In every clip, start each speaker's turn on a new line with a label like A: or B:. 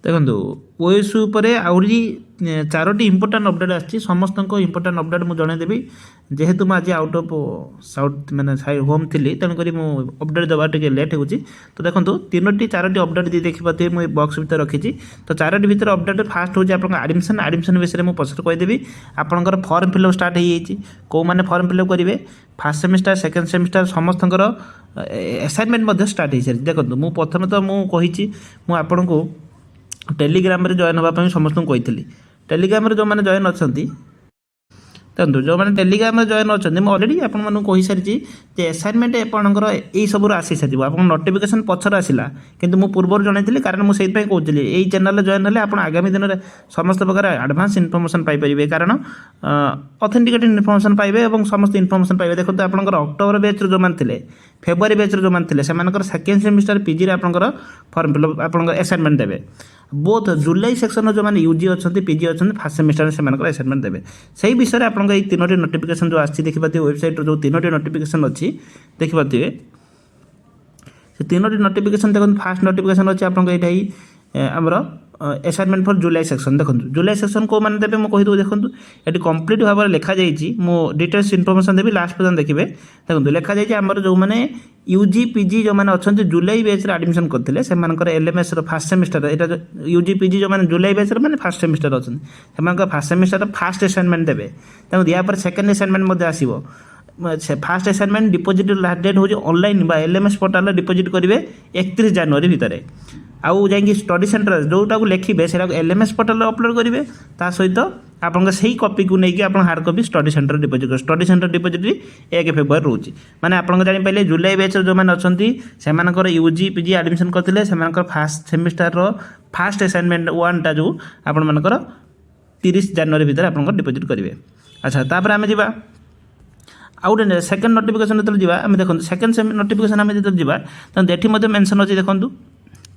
A: ଦେଖନ୍ତୁ ଓଏସ୍ ଉପରେ ଆହୁରି ଚାରୋଟି ଇମ୍ପୋର୍ଟାଣ୍ଟ ଅପଡ଼େଟ୍ ଆସିଛି। ସମସ୍ତଙ୍କ ଇମ୍ପୋର୍ଟାଣ୍ଟ ଅପଡ଼େଟ୍ ମୁଁ ଜଣାଇଦେବି। ଯେହେତୁ ମୁଁ ଆଜି ଆଉଟ୍ ଅଫ୍ ସାଉଥ୍ ମାନେ ହୋମ୍ ଥିଲି, ତେଣୁକରି ମୁଁ ଅପଡ଼େଟ୍ ଦେବା ଟିକେ ଲେଟ୍ ହେଉଛି। ତ ଦେଖନ୍ତୁ ଚାରୋଟି ଅପଡ଼େଟ୍ ଦେଖିପାରୁଥିବେ ମୁଁ ଏ ବକ୍ସ ଭିତରେ ରଖିଛି। ତ ଚାରୋଟି ଭିତରେ ଅପଡ଼େଟ୍ ଫାଷ୍ଟ ହେଉଛି ଆପଣଙ୍କ ଆଡ଼ମିସନ୍ ବିଷୟରେ ମୁଁ ପଛରେ କହିଦେବି। ଆପଣଙ୍କର ଫର୍ମ ଫିଲ୍ଅପ୍ ଷ୍ଟାର୍ଟ ହେଇଯାଇଛି। କେଉଁମାନେ ଫର୍ମ ଫିଲ୍ଅପ୍ କରିବେ, ଫାର୍ଷ୍ଟ ସେମିଷ୍ଟାର ସେକେଣ୍ଡ ସେମିଷ୍ଟାର ସମସ୍ତଙ୍କର ଆସାଇନମେଣ୍ଟ ମଧ୍ୟ ଷ୍ଟାର୍ଟ ହେଇସାରିଛି। ଦେଖନ୍ତୁ ମୁଁ ପ୍ରଥମେ ତ ମୁଁ କହିଛି ମୁଁ ଆପଣଙ୍କୁ ଟେଲିଗ୍ରାମରେ ଜଏନ୍ ହେବା ପାଇଁ ସମସ୍ତଙ୍କୁ କହିଥିଲି। ଟେଲିଗ୍ରାମରେ ଯେଉଁମାନେ ଜଏନ୍ ଅଛନ୍ତି, ଦେଖନ୍ତୁ ଯେଉଁମାନେ ଟେଲିଗ୍ରାମରେ ଜଏନ୍ ଅଛନ୍ତି, ମୁଁ ଅଲରେଡ଼ି ଆପଣମାନଙ୍କୁ କହିସାରିଛି ଯେ ଆସାଇନମେଣ୍ଟ ଆପଣଙ୍କର ଏଇସବୁରୁ ଆସିସାରିବ। ଆପଣଙ୍କ ନୋଟିଫିକେସନ୍ ପଛରେ ଆସିଲା, କିନ୍ତୁ ମୁଁ ପୂର୍ବରୁ ଜଣାଇଥିଲି, କାରଣ ମୁଁ ସେଇଥିପାଇଁ କହୁଥିଲି ଏଇ ଚ୍ୟାନେଲରେ ଜଏନ୍ ହେଲେ ଆପଣ ଆଗାମୀ ଦିନରେ ସମସ୍ତ ପ୍ରକାର ଆଡ଼ଭାନ୍ସ ଇନଫର୍ମେସନ୍ ପାଇପାରିବେ। କାରଣ ଅଥେଣ୍ଟିକେଟେଡ୍ ଇନଫର୍ମେସନ୍ ପାଇବେ ଏବଂ ସମସ୍ତ ଇନଫର୍ମେସନ୍ ପାଇବେ। ଦେଖନ୍ତୁ ଆପଣଙ୍କର ଅକ୍ଟୋବର ବ୍ୟାଚ୍ରୁ ଯେଉଁମାନେ ଥିଲେ, ଫେବୃଆରୀ ବ୍ୟାଚ୍ରୁ ଯେଉଁମାନେ ଥିଲେ, ସେମାନଙ୍କର ସେକେଣ୍ଡ ସେମିଷ୍ଟାର ପିଜିରେ ଆପଣଙ୍କର ଫର୍ମ ଫିଲ୍ଅପ୍ ଆପଣଙ୍କର ଆସାଇନମେଣ୍ଟ ଦେବେ। ବୋଥ୍ ଜୁଲାଇ ସେକ୍ସନର ଯେଉଁମାନେ ୟୁଜି ଅଛନ୍ତି ପିଜି ଅଛନ୍ତି ଫାର୍ଷ୍ଟ ସେମିଷ୍ଟାରରେ ସେମାନଙ୍କର ଆସାଇନମେଣ୍ଟ ଦେବେ। ସେହି ବିଷୟରେ ଆପଣଙ୍କ ଏଇ ତିନୋଟି ନୋଟିଫିକେସନ୍ ଯେଉଁ ଆସିଛି ଦେଖିପାରୁଥିବେ, ୱେବସାଇଟ୍ରୁ ଯେଉଁ ତିନୋଟି ନୋଟିଫିକେସନ୍ ଅଛି ଦେଖିପାରୁଥିବେ। ସେ ତିନୋଟି ନୋଟିଫିକେସନ୍ ଦେଖନ୍ତୁ, ଫାର୍ଷ୍ଟ ନୋଟିଫିକେସନ୍ ଅଛି ଆପଣଙ୍କ ଏଇଟା ଆମର ଆସାଇନମେଣ୍ଟ ଫର୍ ଜୁଲାଇ ସେକ୍ସନ୍। ଦେଖନ୍ତୁ ଜୁଲାଇ ସେକ୍ସନ୍ କେଉଁମାନେ ଦେବେ ମୁଁ କହିଦେବୁ। ଦେଖନ୍ତୁ ଏଠି କମ୍ପ୍ଲିଟ୍ ଭାବରେ ଲେଖାଯାଇଛି, ମୁଁ ଡିଟେଲ୍ସ ଇନଫର୍ମେସନ୍ ଦେବି, ଲାଷ୍ଟ ପର୍ଯ୍ୟନ୍ତ ଦେଖିବେ। ଦେଖନ୍ତୁ ଲେଖାଯାଇଛି ଆମର ଯେଉଁମାନେ ୟୁଜି ପିଜି ଯେଉଁମାନେ ଅଛନ୍ତି ଜୁଲାଇ ବ୍ୟାଚ୍ରେ ଆଡ଼ମିସନ୍ କରିଥିଲେ, ସେମାନଙ୍କର ଏଲ୍ଏମ୍ଏସ୍ର ଫାର୍ଷ୍ଟ ସେମିଷ୍ଟାର, ଏଇଟା ୟୁଜି ପିଜି ଯେଉଁମାନେ ଜୁଲାଇ ବ୍ୟାଚ୍ରେ ମାନେ ଫାର୍ଷ୍ଟ ସେମିଷ୍ଟାର ଅଛନ୍ତି, ସେମାନଙ୍କର ଫାର୍ଷ୍ଟ ସେମିଷ୍ଟାର ଫାର୍ଷ୍ଟ ଆସାଇନମେଣ୍ଟ ଦେବେ। ତେଣୁ ୟା ପରେ ସେକେଣ୍ଡ ଆସାଇନମେଣ୍ଟ ମଧ୍ୟ ଆସିବ। First assignment deposit last date ହେଉଛି ଅନଲାଇନ୍ ବା ଏଲ୍ଏମ୍ଏସ୍ ପୋର୍ଟାଲରେ ଡିପୋଜିଟ୍ କରିବେ 31 ଜାନୁଆରୀ ଭିତରେ। ଆଉ ଯାଇକି ଷ୍ଟଡି ସେଣ୍ଟର ଯେଉଁଟାକୁ ଲେଖିବେ ସେଟାକୁ ଏଲ୍ଏମ୍ଏସ୍ ପୋର୍ଟାଲରେ ଅପଲୋଡ଼ କରିବେ। ତା ସହିତ ଆପଣଙ୍କ ସେଇ କପିକୁ ନେଇକି ଆପଣ hard copy study centre deposit କରିବେ। ଷ୍ଟଡି ସେଣ୍ଟର ଡିପୋଜିଟ୍ 1 ଫେବୃଆରୀ ରହୁଛି। ମାନେ ଆପଣଙ୍କ ଜାଣିପାରିଲେ ଜୁଲାଇ ବ୍ୟାଚ୍ର ଯେଉଁମାନେ ଅଛନ୍ତି, ସେମାନଙ୍କର ୟୁଜି ପିଜି ଆଡ଼ମିସନ୍ କରିଥିଲେ, ସେମାନଙ୍କର ଫାର୍ଷ୍ଟ ସେମିଷ୍ଟାରର ଫାର୍ଷ୍ଟ ଆସାଇନମେଣ୍ଟ 1ଟା ଯେଉଁ ଆପଣମାନଙ୍କର 30 ଜାନୁଆରୀ ଭିତରେ ଆପଣଙ୍କର ଡିପୋଜିଟ୍ କରିବେ। ଆଚ୍ଛା, ତାପରେ ଆମେ ଯିବା ଆଉ ଗୋଟେ ସେକେଣ୍ଡ ନୋଟିଫିକେସନ୍ ଯେତେବେଳେ ଯିବା, ଆମେ ଦେଖନ୍ତୁ ସେକେଣ୍ଡ ନୋଟିଫିକେସନ୍ ଆମେ ଯେତେବେଳେ ଯିବା, ତେଣୁ ଏଠି ମଧ୍ୟ ମେନ୍ସନ୍ ଅଛି। ଦେଖନ୍ତୁ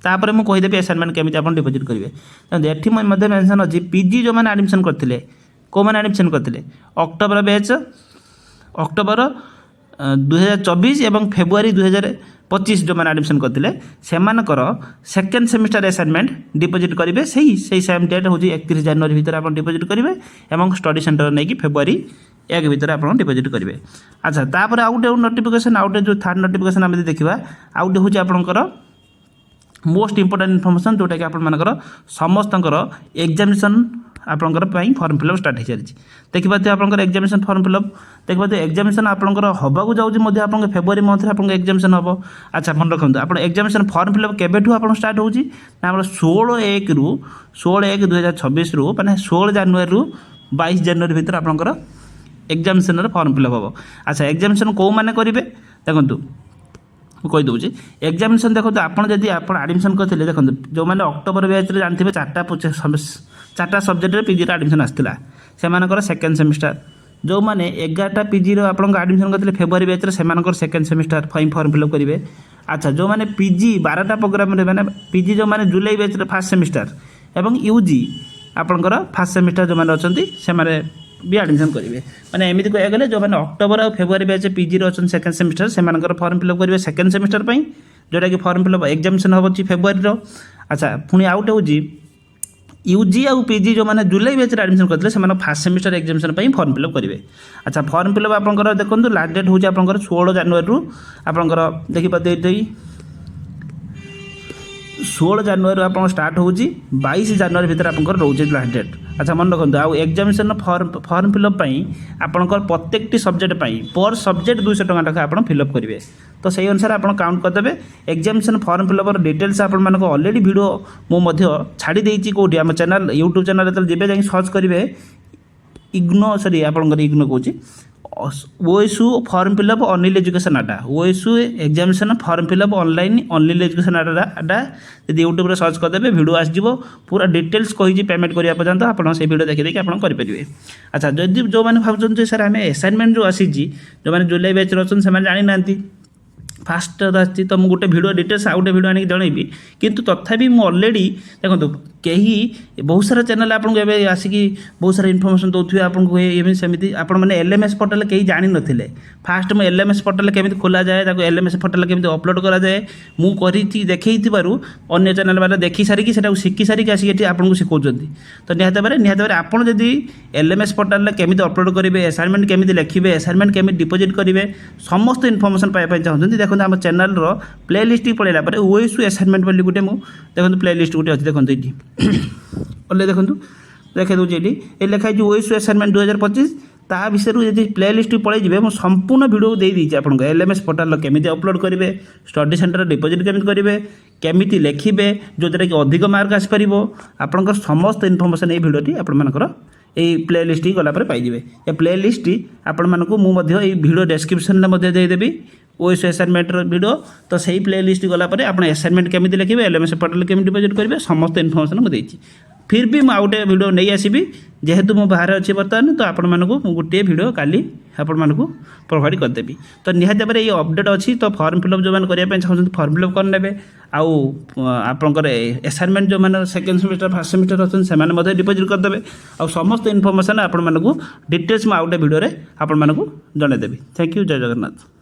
A: ତାପରେ ମୁଁ କହିଦେବି ଆସାଇନମେଣ୍ଟ କେମିତି ଆପଣ ଡିପୋଜିଟ୍ କରିବେ। ତେଣୁ ଏଠି ମଧ୍ୟ ମେନ୍ସନ୍ ଅଛି ପିଜି ଯେଉଁମାନେ ଆଡ଼ମିସନ୍ କରିଥିଲେ, କେଉଁମାନେ ଆଡ଼ମିସନ୍ କରିଥିଲେ, ଅକ୍ଟୋବର ବ୍ୟାଚ୍ ଅକ୍ଟୋବର 2024 ଏବଂ ଫେବୃଆରୀ 2025 ଯେଉଁମାନେ ଆଡ଼ମିସନ୍ କରିଥିଲେ, ସେମାନଙ୍କର ସେକେଣ୍ଡ ସେମିଷ୍ଟାର ଆସାଇନମେଣ୍ଟ ଡିପୋଜିଟ୍ କରିବେ। ସେଇ ସେମ୍ ଡେଟ୍ ହେଉଛି 31 ଜାନୁଆରୀ ଭିତରେ ଆପଣ ଡିପୋଜିଟ୍ କରିବେ ଏବଂ ଷ୍ଟଡି ସେଣ୍ଟର ନେଇକି ଫେବୃଆରୀ 1 ଭିତରେ ଆପଣ ଡିପୋଜିଟ୍ କରିବେ। ଆଚ୍ଛା, ତାପରେ ଆଉ ଗୋଟେ ନୋଟିଫିକେସନ୍, ଆଉ ଗୋଟେ ଯେଉଁ ଥାର୍ଡ଼ ନୋଟିଫିକେସନ୍ ଆମେ ଦେଖିବା, ଆଉ ଗୋଟେ ହେଉଛି ଆପଣଙ୍କର ମୋଷ୍ଟ ଇମ୍ପୋର୍ଟାଣ୍ଟ ଇନଫର୍ମେସନ୍, ଯେଉଁଟାକି ଆପଣମାନଙ୍କର ସମସ୍ତଙ୍କର ଏକ୍ଜାମିନେସନ୍ ଆପଣଙ୍କର ପାଇଁ ଫର୍ମ ଫିଲ୍ଅପ୍ ଷ୍ଟାର୍ଟ ହେଇସାରିଛି। ଦେଖିପାରୁଥିବେ ଆପଣଙ୍କର ଏକ୍ଜାମିନେସନ୍ ଫର୍ମ ଫିଲ୍ଅପ୍, ଦେଖିପାରୁଥିବେ ଏକ୍ଜାମିନେସନ୍ ଆପଣଙ୍କର ହେବାକୁ ଯାଉଛି ମଧ୍ୟ ଆପଣଙ୍କ ଫେବୃଆରୀ ମନ୍ଥରେ ଆପଣଙ୍କ ଏକ୍ଜାମିନେସନ୍ ହେବ। ଆଚ୍ଛା, ମନେ ରଖନ୍ତୁ ଆପଣ ଏକ୍ଜାମିନେସନ୍ ଫର୍ମ ଫିଲ୍ଅପ୍ କେବେଠୁ ଆପଣ ଷ୍ଟାର୍ଟ ହେଉଛି ନା ଆମର 16/1/2026ରୁ ମାନେ 16 ଜାନୁଆରୀରୁ 22 ଜାନୁଆରୀ ଭିତରେ ଆପଣଙ୍କର ଏକ୍ଜାମିନେସନ୍ର ଫର୍ମ ଫିଲ୍ଅପ୍ ହେବ। ଆଚ୍ଛା, ଏକ୍ଜାମିନେସନ୍ କେଉଁମାନେ କରିବେ ଦେଖନ୍ତୁ ମୁଁ କହିଦେଉଛି। ଏକ୍ଜାମିନେସନ୍ ଦେଖନ୍ତୁ ଆପଣ ଯଦି ଆପଣ ଆଡ଼ମିସନ୍ କରିଥିଲେ, ଦେଖନ୍ତୁ ଯେଉଁମାନେ ଅକ୍ଟୋବର ବ୍ୟାଚ୍ରେ ଜାଣିଥିବେ 4ଟା ସବଜେକ୍ଟରେ ପିଜିର ଆଡ଼ମିସନ୍ ଆସିଥିଲା, ସେମାନଙ୍କର ସେକେଣ୍ଡ ସେମିଷ୍ଟାର। ଯେଉଁମାନେ 11ଟା ପିଜିର ଆପଣଙ୍କ ଆଡ଼ମିସନ୍ କରିଥିଲେ ଫେବୃଆରୀ ବ୍ୟାଚ୍ରେ, ସେମାନଙ୍କର ସେକେଣ୍ଡ ସେମିଷ୍ଟାର ଫର୍ମ ଫିଲ୍ଅପ୍ କରିବେ। ଆଚ୍ଛା, ଯେଉଁମାନେ ପିଜି 12ଟା ପ୍ରୋଗ୍ରାମରେ ମାନେ ପିଜି ଯେଉଁମାନେ ଜୁଲାଇ ବ୍ୟାଚ୍ରେ ଫାର୍ଷ୍ଟ ସେମିଷ୍ଟାର ଏବଂ ୟୁଜି ଆପଣଙ୍କର ଫାର୍ଷ୍ଟ ସେମିଷ୍ଟାର ଯେଉଁମାନେ ଅଛନ୍ତି, ସେମାନେ ବି ଆଡ଼ମିସନ୍ କରିବେ। ମାନେ ଏମିତି କହିବାକୁ ଗଲେ ଯେଉଁମାନେ ଅକ୍ଟୋବର ଆଉ ଫେବୃଆରୀ ବ୍ୟାଚ୍ ପିଜିରେ ଅଛନ୍ତି ସେକେଣ୍ଡ ସେମିଷ୍ଟାର, ସେମାନଙ୍କର ଫର୍ମ ଫିଲ୍ଅପ୍ କରିବେ ସେକେଣ୍ଡ ସେମିଷ୍ଟାର ପାଇଁ, ଯେଉଁଟାକି ଫର୍ମ ଫିଲ୍ଅପ୍ ଏକ୍ଜାମିନେସନ୍ ହେବ ଫେବୃଆରୀର। ଆଚ୍ଛା, ପୁଣି ଆଉ ଗୋଟେ ହେଉଛି ୟୁଜି ଆଉ ପିଜି ଯେଉଁମାନେ ଜୁଲାଇ ବ୍ୟାଚ୍ରେ ଆଡ଼ମିସନ୍ କରିଥିଲେ, ସେମାନେ ଫାର୍ଷ୍ଟ ସେମିଷ୍ଟାର ଏକ୍ଜାମିନେସନ୍ ପାଇଁ ଫର୍ମ ଫିଲ୍ଅପ୍ କରିବେ। ଆଚ୍ଛା, ଫର୍ମ ଫିଲ୍ଅପ୍ ଆପଣଙ୍କର ଦେଖନ୍ତୁ ଲାଷ୍ଟ ଡେଟ୍ ହେଉଛି ଆପଣଙ୍କର 16 ଜାନୁଆରୀରୁ ଆପଣଙ୍କର ଦେଖିପାରୁଥିବେ 16 ଜାନୁଆରୀରୁ ଆପଣଙ୍କ ଷ୍ଟାର୍ଟ ହେଉଛି 22 ଜାନୁଆରୀ ଭିତରେ ଆପଣଙ୍କର ରହୁଛି ଲାଷ୍ଟ ଡେଟ୍। ଆଚ୍ଛା, ମନେ ରଖନ୍ତୁ ଆଉ ଏକ୍ଜାମିନେସନ୍ ଫର୍ମ ଫିଲ୍ଅପ୍ ପାଇଁ ଆପଣଙ୍କର ପ୍ରତ୍ୟେକଟି ସବଜେକ୍ଟ ପାଇଁ ପର୍ ସବଜେକ୍ଟ 200 ଟଙ୍କା ଲେଖା ଆପଣ ଫିଲ୍ଅପ୍ କରିବେ। ତ ସେହି ଅନୁସାରେ ଆପଣ କାଉଣ୍ଟ କରିଦେବେ। ଏକ୍ଜାମିନେସନ୍ ଫର୍ମ ଫିଲ୍ଅପ୍ର ଡିଟେଲ୍ସ ଆପଣମାନଙ୍କୁ ଅଲରେଡ଼ି ଭିଡ଼ିଓ ମୁଁ ମଧ୍ୟ ଛାଡ଼ି ଦେଇଛି। କେଉଁଠି ଆମ ଚ୍ୟାନେଲ୍ ୟୁଟ୍ୟୁବ୍ ଚ୍ୟାନେଲ୍ ଯେତେବେଳେ ଯିବେ ଯାଇକି ସର୍ଚ୍ଚ କରିବେ ଆପଣଙ୍କର ଇଗ୍ନୋ କହୁଛି OSU form fill up Anil education ଆଡା, OSU examination form fill up online Anil education ଆଡା ଯଦି ୟୁଟ୍ୟୁବରେ ସର୍ଚ୍ଚ କରିଦେବେ ଭିଡ଼ିଓ ଆସିଯିବ। ପୁରା ଡିଟେଲ୍ସ କହିଛି ପେମେଣ୍ଟ କରିବା ପର୍ଯ୍ୟନ୍ତ ଆପଣ ସେଇ ଭିଡ଼ିଓ ଦେଖିଦେଇକି ଆପଣ କରିପାରିବେ। ଆଚ୍ଛା, ଯଦି ଯେଉଁମାନେ ଭାବୁଛନ୍ତି ସାର୍ ଆମେ ଆସାଇନମେଣ୍ଟ ଯେଉଁ ଆସିଛି, ଯେଉଁମାନେ ଜୁଲାଇ ବ୍ୟାଚ୍ରେ ଅଛନ୍ତି ସେମାନେ ଜାଣିନାହାନ୍ତି, फास्ट आसी तो मुझे गोटे भिडियो डिटेल्स आउ गोटे भिडियो आनी जनइबी किंतु तथापि मुझे अलरेडी देखो कहीं बहुत सारा चैनल आपको एवं आसिक बहुत सारा इनफर्मेशन दौथे आपको एमती सेमती आपण मैंने एलएमएस पोर्टाल कहीं जानी नथिले फास्ट मुझे एलएमएस पोर्टाल केमी खोला जाए एलएमएस पोर्टाल केमी अपलोड करा जाए मुझे देखी अन्य चैनल वाले देखी सारिकी से शिखी सारिकी आसिक आपको शिखाऊँगी तो निहत भाव आपड़ जदि एलएमएस पोर्टाल केमी अपलोड करेंगे असाइनमेंट केमी लिखे असाइनमेंट केमी डिपोजिट करेंगे समस्त इनफर्मेशन पाइबा चाहते देखो आम चैनल प्ले लिस्ट पलैला ओएसयू असाइनमेंट बोली गोटे देखो प्ले लिस्ट गोटे अच्छी देखो ये बोले देखो देखे दूसरी ये लिखाई ओएसयू असाइनमेंट 2025 ता विषय जी प्ले लिस्ट पलैजे मुझे संपूर्ण भिडियो दे दीजिए आपको एलएमएस पोर्टाल केमी अपलोड करेंगे स्टडी सेंटर डिपोजिट केमी करेंगे केमी लिखे जो कि अधिक मार्क आसपर आपंकर समस्त इनफर्मेशन ये भिडियोटी आपर यही प्ले लिस्ट गला पाइबे ये प्ले लिस्ट आपण मानक मुझे भिडियो डेस्क्रिप्शन में देदेवी ओएसयू असाइनमेंट भिडियो तो सही प्ले लिस्ट गला आप असाइनमेंट केमी लिखे एलएमएस पोर्टाल केमी डिपोजिट करेंगे समस्त इनफर्मेशन मुझे फिर भी मुझे भिडियो नहीं आसबि जेहेतु मु बाहर अच्छी बर्तमान तो आपण मानक गोटे भिडियो काली आपण मानक प्रोवाइड करदेवी तो निहत भाव ये अपडेट अच्छी तो फॉर्म फिलअप जो मैंने करने चाहते फॉर्म फिलअप करने आउ आपंकर असाइनमेंट जो मैंने सेकेंड सेमिस्टर फर्स्ट सेमिस्टर अच्छे से डिपोजिट करदे आ समस्त इनफर्मेशन आपण मानक डिटेल्स मुझे आउटे भिडियो आपण मानक जनईदेवी थैंक यू जय जगन्नाथ।